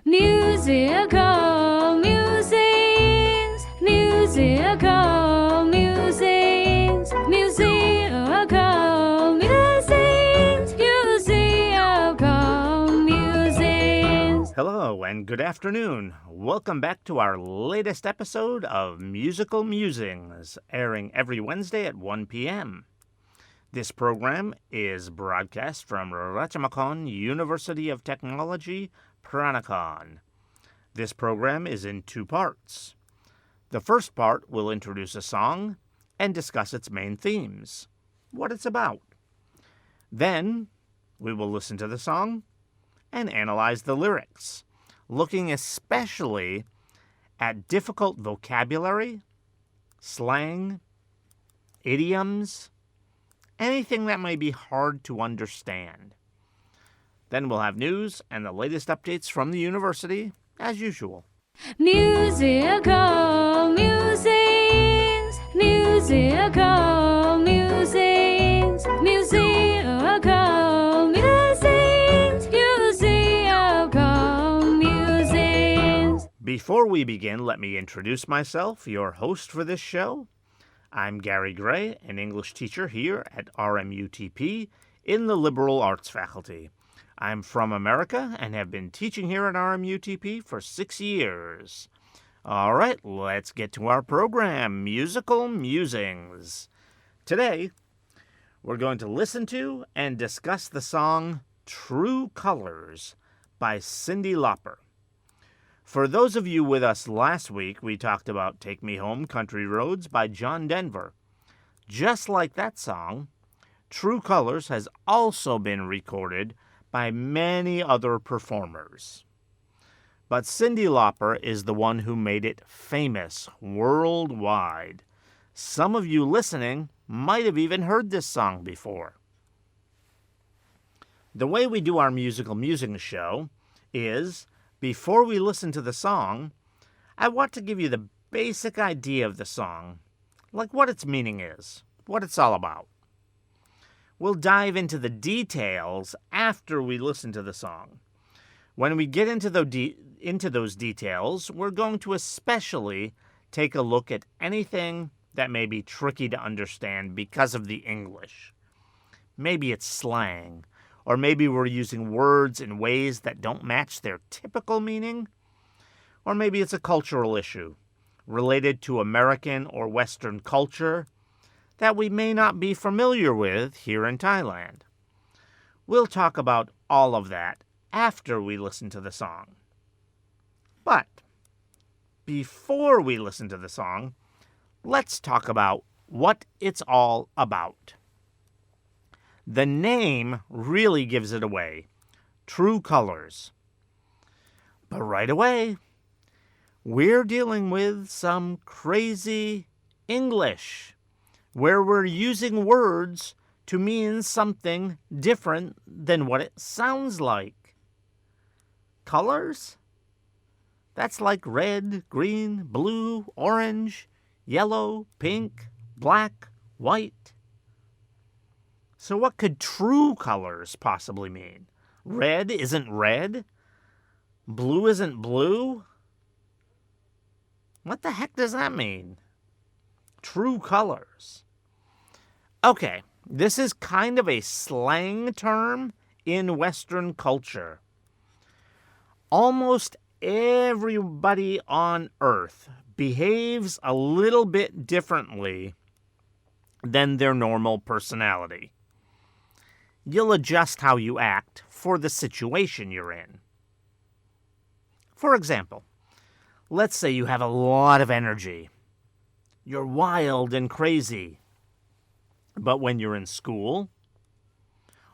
Musical musings, musical musings, musical musings, musical musings. Hello and good afternoon. Welcome back to our latest episode of Musical Musings, airing every Wednesday at 1 p.m. This program is broadcast from Rajamacon University of Technology, Pranakon. This program is in two parts. The first part will introduce a song and discuss its main themes, what it's about. Then we will listen to the song and analyze the lyrics, looking especially at difficult vocabulary, slang, idioms, anything that may be hard to understand. Then we'll have news and the latest updates from the university, as usual. Musical musings, musical musings, musical musings, musical musings. Before we begin, let me introduce myself, your host for this show. I'm Gary Gray, an English teacher here at RMUTP in the Liberal Arts faculty. I'm from America and have been teaching here at RMUTP for 6 years. All right, let's get to our program, Musical Musings. Today, we're going to listen to and discuss the song True Colors by Cyndi Lauper. For those of you with us last week, we talked about Take Me Home, Country Roads by John Denver. Just like that song, True Colors has also been recorded by many other performers. But Cyndi Lauper is the one who made it famous worldwide. Some of you listening might have even heard this song before. The way we do our Musical Musing show is, before we listen to the song, I want to give you the basic idea of the song, like what its meaning is, what it's all about. We'll dive into the details after we listen to the song. When we get into those details, we're going to especially take a look at anything that may be tricky to understand because of the English. Maybe it's slang, or maybe we're using words in ways that don't match their typical meaning. Or maybe it's a cultural issue related to American or Western culture that we may not be familiar with here in Thailand. We'll talk about all of that after we listen to the song. But before we listen to the song, let's talk about what it's all about. The name really gives it away. True Colors. But right away, we're dealing with some crazy English, where we're using words to mean something different than what it sounds like. Colors? That's like red, green, blue, orange, yellow, pink, black, white. So what could true colors possibly mean? Red isn't red? Blue isn't blue? What the heck does that mean? True colors. Okay, this is kind of a slang term in Western culture. Almost everybody on Earth behaves a little bit differently than their normal personality. You'll adjust how you act for the situation you're in. For example, let's say you have a lot of energy. You're wild and crazy. But when you're in school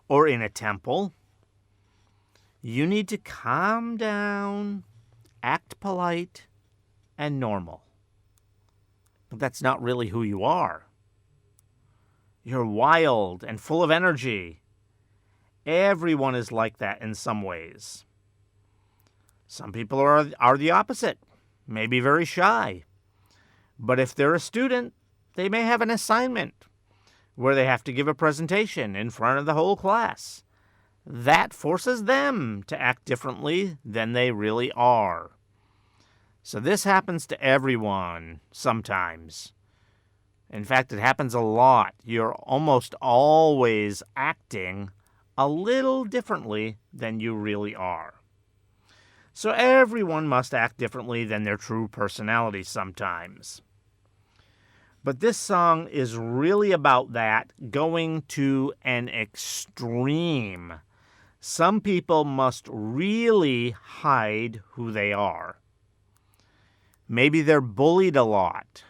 or in a temple, you need to calm down, act polite, and normal. But that's not really who you are. You're wild and full of energy. Everyone is like that in some ways. Some people are the opposite, maybe very shy. But if they're a student, they may have an assignment where they have to give a presentation in front of the whole class. that forces them to act differently than they really are. So this happens to everyone sometimes. In fact, it happens a lot. You're almost always acting a little differently than you really are. So everyone must act differently than their true personality sometimes. But this song is really about that, going to an extreme. Some people must really hide who they are. Maybe they're bullied a lot,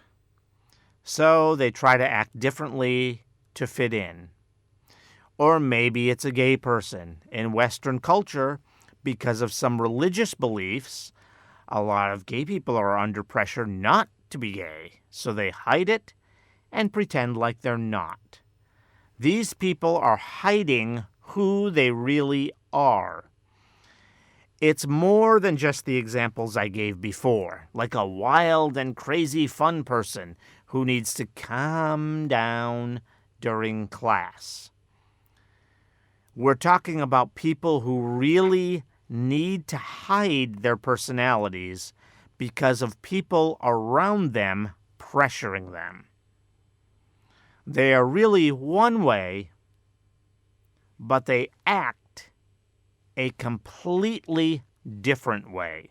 so they try to act differently to fit in. Or maybe it's a gay person. In Western culture, because of some religious beliefs, a lot of gay people are under pressure not to be gay, so they hide it and pretend like they're not. These people are hiding who they really are. It's more than just the examples I gave before, like a wild and crazy fun person who needs to calm down during class. We're talking about people who really need to hide their personalities because of people around them pressuring them. They are really one way, but they act a completely different way.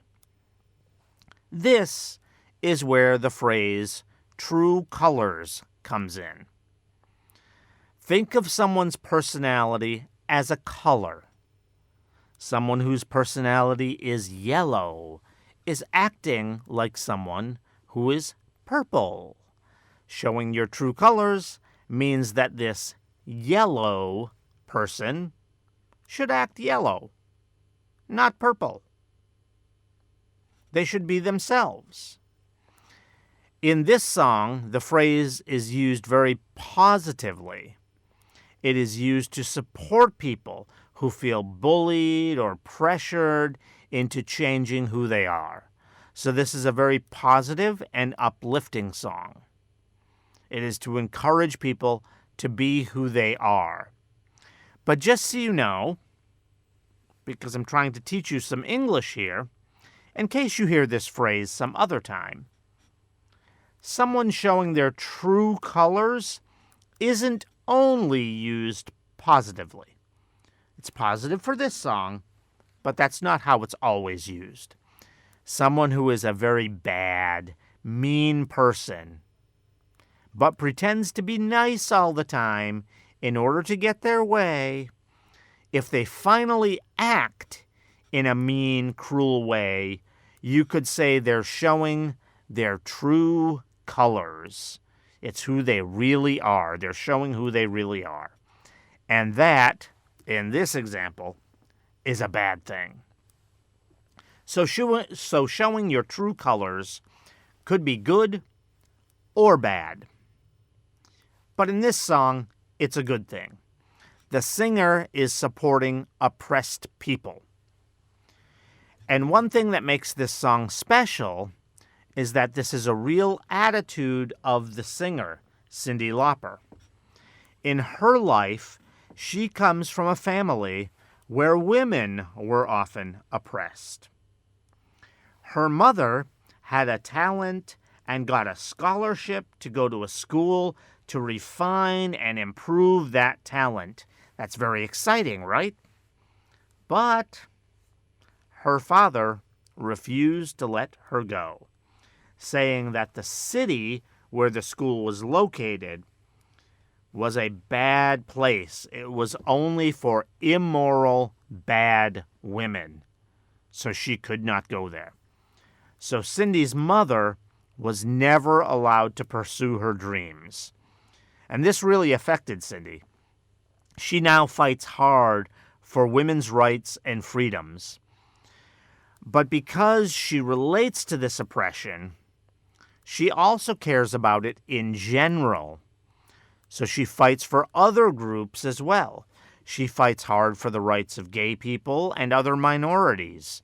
This is where the phrase true colors comes in. Think of someone's personality as a color. Someone whose personality is yellow is acting like someone who is purple. Showing your true colors means that this yellow person should act yellow, not purple. They should be themselves. In this song, the phrase is used very positively. It is used to support people who feel bullied or pressured into changing who they are. So this is a very positive and uplifting song. It is to encourage people to be who they are. But just so you know, because I'm trying to teach you some English here, in case you hear this phrase some other time, someone showing their true colors isn't only used positively. It's positive for this song, but that's not how it's always used. Someone who is a very bad, mean person, but pretends to be nice all the time in order to get their way, if they finally act in a mean, cruel way, you could say they're showing their true colors. It's who they really are. They're showing who they really are. And that, in this example, is a bad thing. So showing your true colors could be good or bad. But in this song, it's a good thing. The singer is supporting oppressed people. And one thing that makes this song special is that this is a real attitude of the singer, Cyndi Lauper. In her life, she comes from a family where women were often oppressed. Her mother had a talent and got a scholarship to go to a school to refine and improve that talent. That's very exciting, right? But her father refused to let her go, saying that the city where the school was located was a bad place. It was only for immoral, bad women, so she could not go there. So Cyndi's mother was never allowed to pursue her dreams. And this really affected Cyndi. She now fights hard for women's rights and freedoms. But because she relates to this oppression, she also cares about it in general. So she fights for other groups as well. She fights hard for the rights of gay people and other minorities.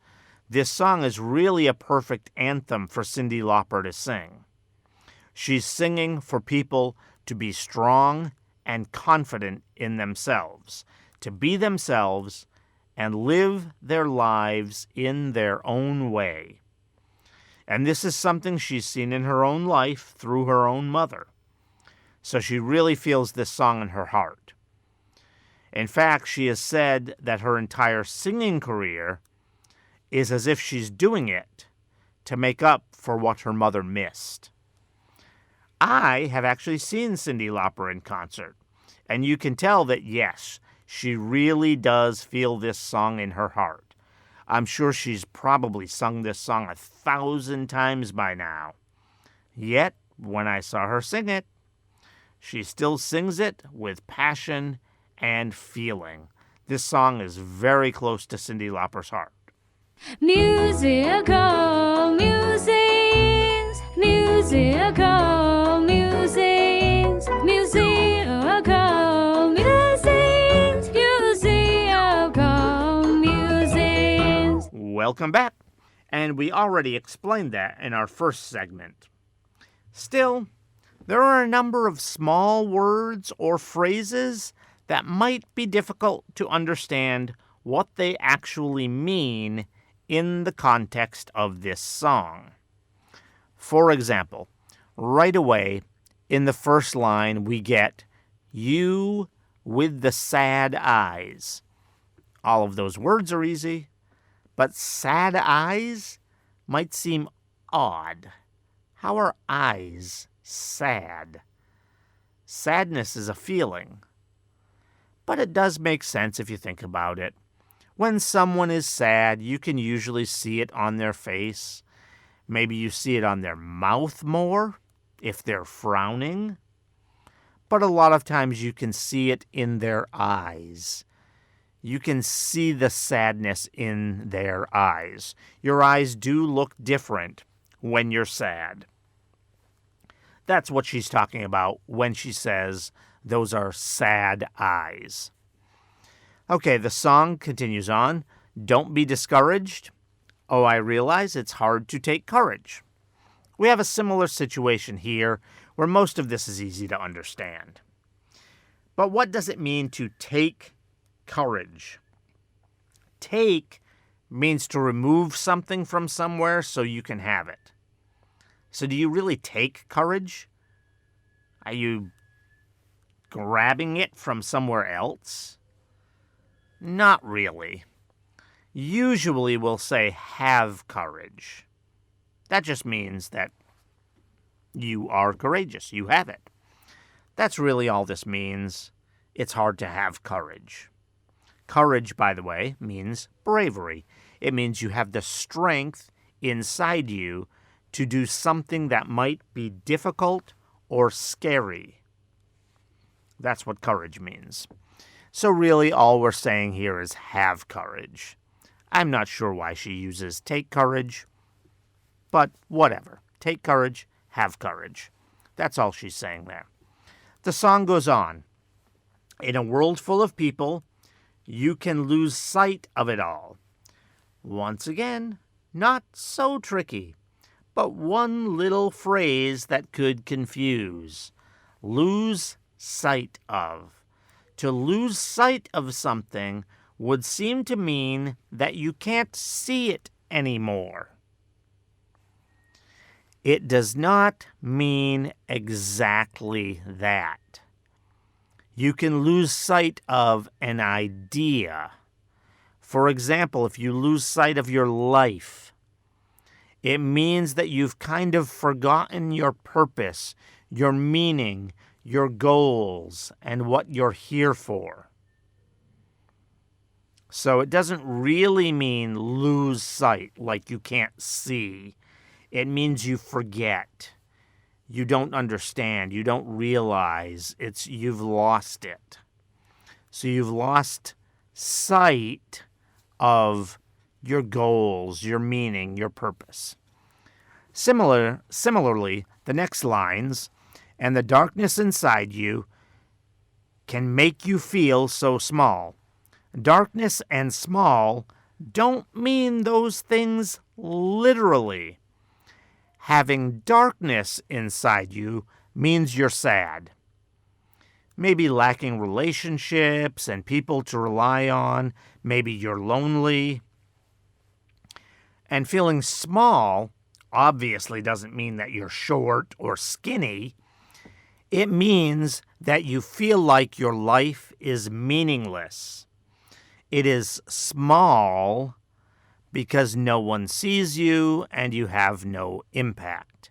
This song is really a perfect anthem for Cyndi Lauper to sing. She's singing for people to be strong and confident in themselves, to be themselves and live their lives in their own way. And this is something she's seen in her own life through her own mother. So she really feels this song in her heart. In fact, she has said that her entire singing career is as if she's doing it to make up for what her mother missed. I have actually seen Cyndi Lauper in concert, and you can tell that, yes, she really does feel this song in her heart. I'm sure she's probably sung this song 1,000 times by now. Yet, when I saw her sing it, she still sings it with passion and feeling. This song is very close to Cyndi Lauper's heart. Musical musings, musical musings, musical musings, musical musings. Welcome back. And we already explained that in our first segment. Still, there are a number of small words or phrases that might be difficult to understand what they actually mean in the context of this song. For example, right away in the first line we get, "You with the sad eyes." All of those words are easy, but sad eyes might seem odd. How are eyes sad? Sadness is a feeling. But it does make sense if you think about it. When someone is sad, you can usually see it on their face. Maybe you see it on their mouth more if they're frowning. But a lot of times you can see it in their eyes. You can see the sadness in their eyes. Your eyes do look different when you're sad. That's what she's talking about when she says those are sad eyes. Okay, the song continues on. Don't be discouraged. Oh, I realize it's hard to take courage. We have a similar situation here where most of this is easy to understand. But what does it mean to take courage? Take means to remove something from somewhere so you can have it. So do you really take courage? Are you grabbing it from somewhere else? Not really. Usually we'll say have courage. That just means that you are courageous. You have it. That's really all this means. It's hard to have courage. Courage, by the way, means bravery. It means you have the strength inside you to do something that might be difficult or scary. That's what courage means. So really all we're saying here is have courage. I'm not sure why she uses take courage, but whatever. Take courage, have courage. That's all she's saying there. The song goes on. In a world full of people, you can lose sight of it all. Once again, not so tricky, but one little phrase that could confuse. Lose sight of. To lose sight of something would seem to mean that you can't see it anymore. It does not mean exactly that. You can lose sight of an idea. For example, if you lose sight of your life, it means that you've kind of forgotten your purpose, your meaning, your goals, and what you're here for. So it doesn't really mean lose sight, like you can't see. It means you forget. You don't understand. You don't realize. You've lost it. So you've lost sight of your goals, your meaning, your purpose. Similarly, the next lines, and the darkness inside you can make you feel so small. Darkness and small don't mean those things literally. Having darkness inside you means you're sad. maybe lacking relationships and people to rely on. Maybe you're lonely. And feeling small obviously doesn't mean that you're short or skinny. It means that you feel like your life is meaningless. It is small because no one sees you and you have no impact.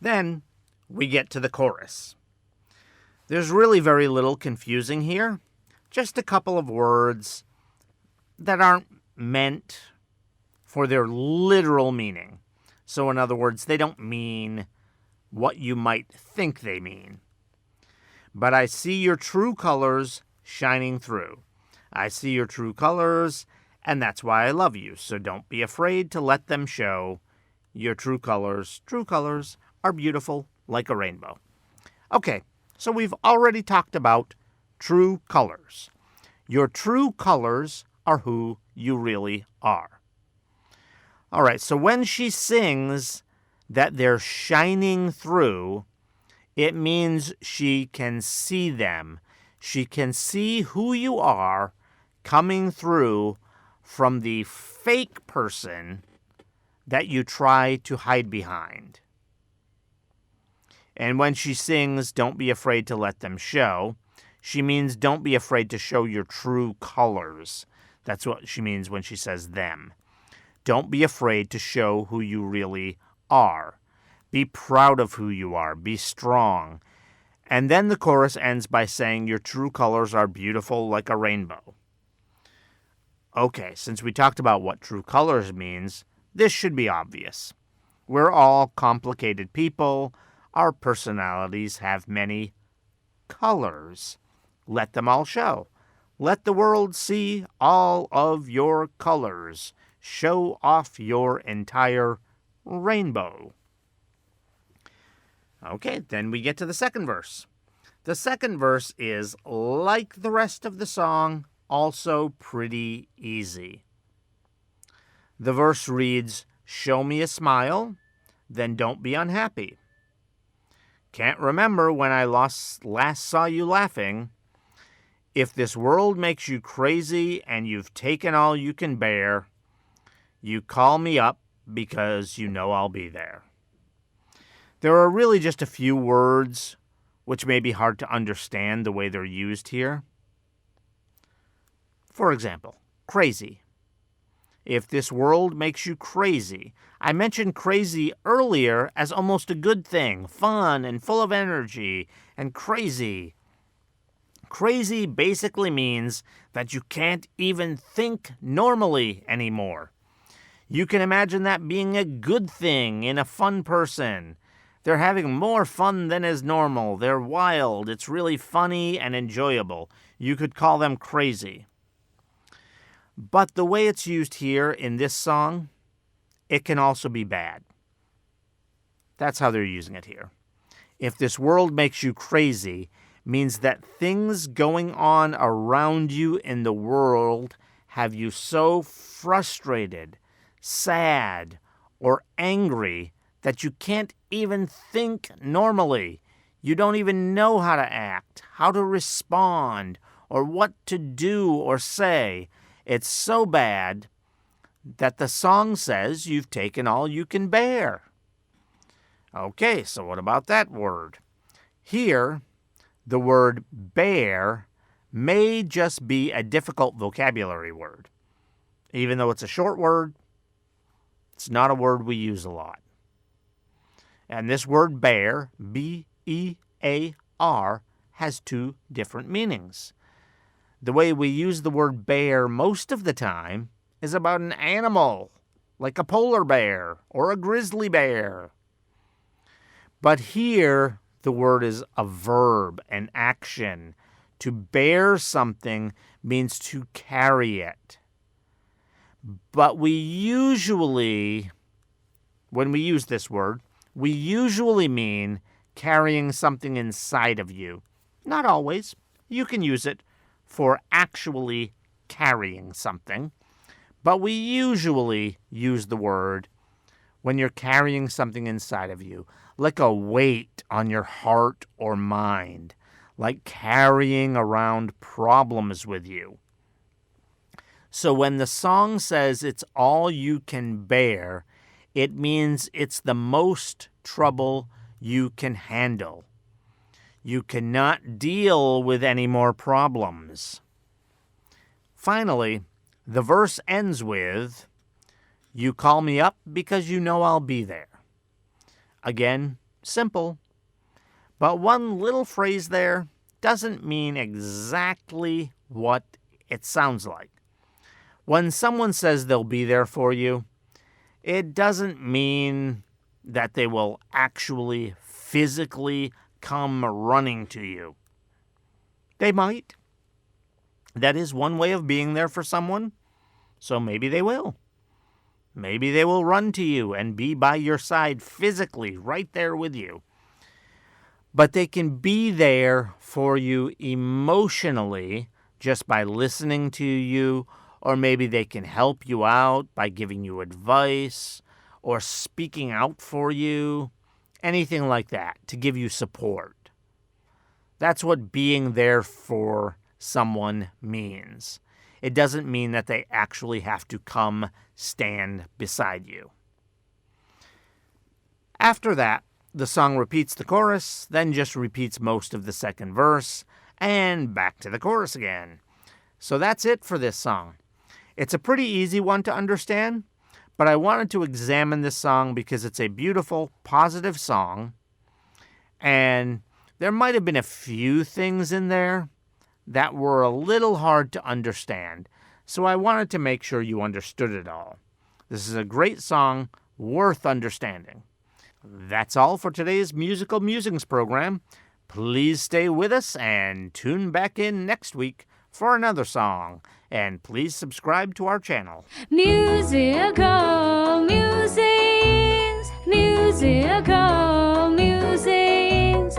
Then we get to the chorus. There's really very little confusing here. Just a couple of words that aren't meant for their literal meaning. So in other words, they don't mean what you might think they mean. But I see your true colors shining through. I see your true colors, and that's why I love you. So don't be afraid to let them show your true colors. True colors are beautiful like a rainbow. Okay, so we've already talked about true colors. Your true colors are who you really are. All right, so when she sings that they're shining through, it means she can see them. She can see who you are coming through from the fake person that you try to hide behind. And when she sings, don't be afraid to let them show, she means don't be afraid to show your true colors. That's what she means when she says them. Don't be afraid to show who you really are. Be proud of who you are. Be strong. And then the chorus ends by saying your true colors are beautiful like a rainbow. Okay, since we talked about what true colors means, this should be obvious. We're all complicated people. Our personalities have many colors. Let them all show. Let the world see all of your colors. Show off your entire rainbow. Okay, then we get to the second verse. The second verse is, like the rest of the song, also pretty easy. The verse reads, show me a smile, then don't be unhappy. Can't remember when I last saw you laughing. If this world makes you crazy and you've taken all you can bear, you call me up because you know I'll be there. There are really just a few words which may be hard to understand the way they're used here. For example, crazy. If this world makes you crazy. I mentioned crazy earlier as almost a good thing, fun and full of energy, and crazy. Crazy basically means that you can't even think normally anymore. You can imagine that being a good thing in a fun person. They're having more fun than is normal. They're wild. It's really funny and enjoyable. You could call them crazy. But the way it's used here in this song, it can also be bad. That's how they're using it here. If this world makes you crazy, means that things going on around you in the world have you so frustrated, sad, or angry that you can't even think normally. You don't even know how to act, how to respond, or what to do or say. It's so bad that the song says you've taken all you can bear. Okay, so what about that word? Here, the word bear may just be a difficult vocabulary word. Even though it's a short word, it's not a word we use a lot. And this word bear, B-E-A-R, has two different meanings. The way we use the word bear most of the time is about an animal, like a polar bear or a grizzly bear. But here, the word is a verb, an action. To bear something means to carry it. But we usually, when we use this word, we usually mean carrying something inside of you. Not always. You can use it for actually carrying something. But we usually use the word when you're carrying something inside of you, like a weight on your heart or mind, like carrying around problems with you. So when the song says it's all you can bear, it means it's the most trouble you can handle. You cannot deal with any more problems. Finally, the verse ends with, "You call me up because you know I'll be there." Again, simple. But one little phrase there doesn't mean exactly what it sounds like. When someone says they'll be there for you, it doesn't mean that they will actually physically come running to you. They might. That is one way of being there for someone, so maybe they will. Maybe they will run to you and be by your side physically, right there with you. But they can be there for you emotionally just by listening to you, or maybe they can help you out by giving you advice or speaking out for you, anything like that, to give you support. That's what being there for someone means. It doesn't mean that they actually have to come stand beside you. After that, the song repeats the chorus, then just repeats most of the second verse, and back to the chorus again. So that's it for this song. It's a pretty easy one to understand, but I wanted to examine this song because it's a beautiful, positive song, and there might have been a few things in there that were a little hard to understand, so I wanted to make sure you understood it all. This is a great song, worth understanding. That's all for today's Musical Musings program. Please stay with us and tune back in next week for another song. And please subscribe to our channel. Musical musings, musical musings,